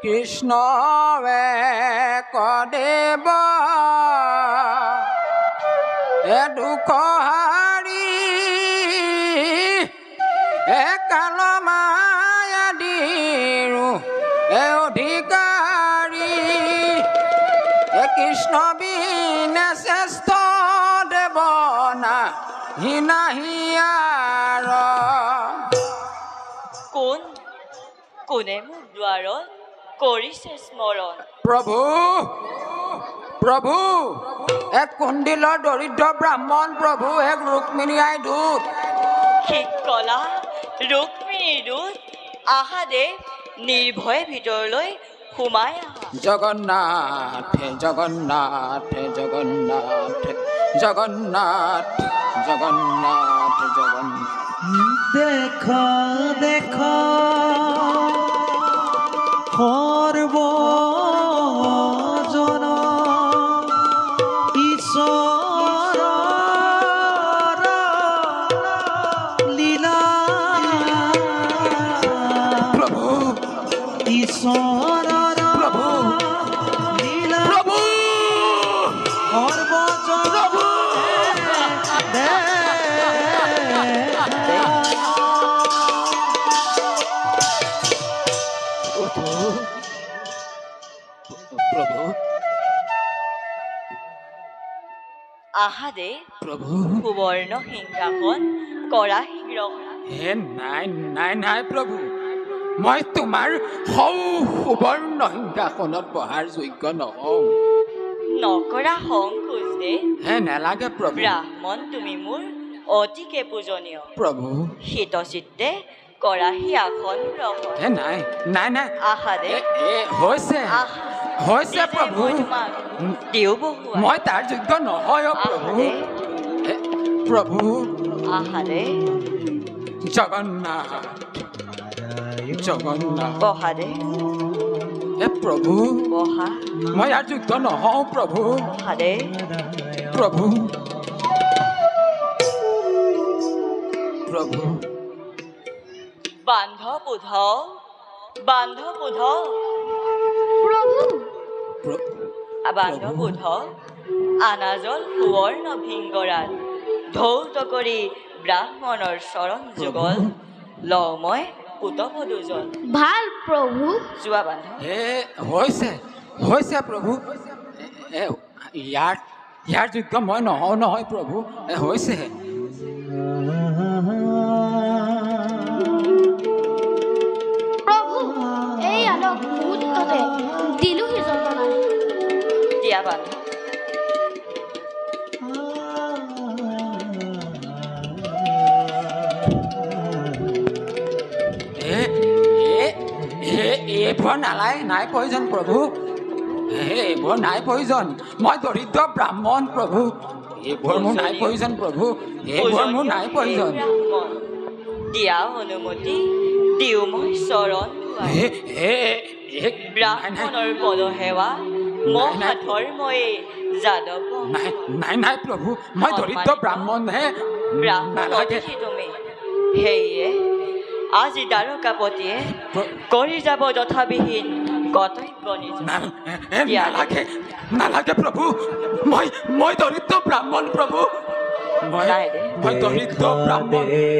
কৃষ্ণ কদেৱ দুখ হাৰি কাল মায়াদিৰো অধিকাৰী কৃষ্ণ বিনে শ্ৰেষ্ঠ দেৱ নাহি আৰ কোনে মোক দ্বাৰত কৰিছে স্মৰণ প্ৰভু প্ৰভু এক কুণ্ডিলৰ দৰিদ্ৰ ব্ৰাহ্মণ প্ৰভু এক ৰুক্মিণীয়াই দূত ঠিক কলা ৰুক্মিণীৰ দূত আহা দে নিৰ্ভয়ে ভিতৰলৈ সোমাই আহা জগন্নাথ জগন্নাথ জগন্নাথ জগন্নাথ জগন্নাথ জগন্নাথ দেখ দেখ সৰ্বজন ঈশ্বৰ লীলা প্ৰভু ঈশ্বৰ প্ৰভু লীলা প্ৰভু সৰ্বজন প্ৰভু আহা দে প্ৰভু সুবৰ্ণ সিংহাসন কৰা শীঘ্ৰ হে নাই নাই নাই প্ৰভু মই তোমাৰ সুবৰ্ণ সিংহাসনত বহাৰ যোগ্য নহওঁ নকৰা সংকোচ দে হে নালাগে প্ৰভু ব্ৰাহ্মণ তুমি মোৰ অতিকে পূজনীয় প্ৰভু শীতচিত্তে কৰাহী আসন গ্ৰহণ হে নাই নাই নাই আহা দে হৈছে আহা হৈছে নিজে প্ৰভু মই তোমাক দিও বহুৱা মই তাৰ যোগ্য নহয় অ' প্ৰভু আহা দে হে, প্ৰভু আহা দে জগন্নাথ জগন্নাথ বহা দে হে প্ৰভু বহা মই ইয়াৰ যোগ্য নহওঁ প্ৰভু বহা দে প্ৰভু প্ৰভু বান্ধৱ উধ বান্ধৱ উধ আনাজল সুৱৰ্ণ ভিংগৰাত ধৌত কৰি ব্ৰাহ্মণৰ চৰণ যুগল লওঁ মই পুতপ দুজন ভাল প্ৰভু যোৱা বান্ধৱ হে হৈছে হৈছে প্ৰভু ইয়াৰ যোগ্য মই নহওঁ নহয় প্ৰভু হৈছে প্ৰভু এই আনক মুহূৰ্ততে দিলোহি যন্ত্ৰণা দিয়া বান্ধৱ এইবোৰ নাই প্ৰয়োজন প্ৰভু এইবোৰ নাই প্ৰয়োজন মই দৰিদ্ৰ ব্ৰাহ্মণ প্ৰভু এইবোৰ মোৰ নাই প্ৰয়োজন প্ৰভু এইবোৰ মোৰ নাই প্ৰয়োজন ব্ৰাহ্মণ দিয়া অনুমতি দিওঁ মই চৰণ ব্ৰাহ্মণৰ পদসেৱা মহাধৰ্ময়ে যাদৱ নাই নাই প্ৰভু মই দৰিদ্ৰ ব্ৰাহ্মণহে ব্ৰাহ্মণ অতিথি তুমি সেয়ে আজি দ্বাৰকাপতিয়ে কৰি যাব যথাবিহীন কৰ্তব্য নিজ নালাগে প্ৰভু মই দৰিদ্ৰ ব্ৰাহ্মণ প্ৰভু মই দৰিদ্ৰ ব্ৰাহ্মণ প্ৰভু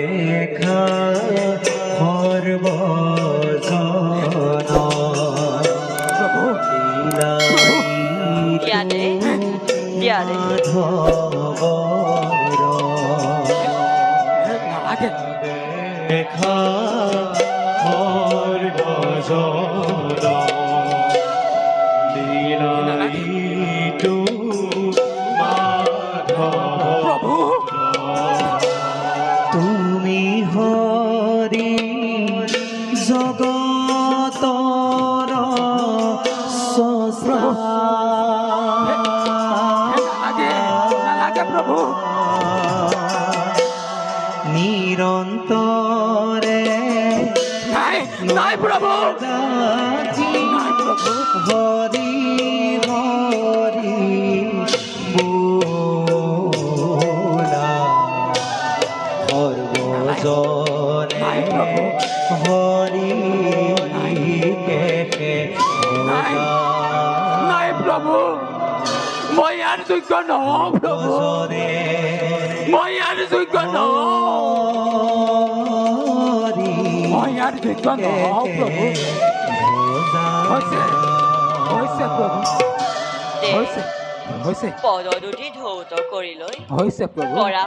দিয়া দে নালাগে প্ৰভু তুমি হৰি জগতৰ নালাগে প্ৰভু নিৰন্তৰে নাই প্ৰভু হৰি হৰি বোলা সৰ্বজনে হৰি কে নাই নাই প্ৰভু মই ইয়াৰ যোগ্য নহওঁ প্ৰভু মই ইয়াৰ যোগ্য নহওঁ মই ইয়াৰ যোগ্য নহওঁ প্ৰভু হৈছে হৈছে প্ৰভু হৈছে হৈছে পদদুটি ধৌত কৰি লৈ হৈছে প্ৰভু কৰা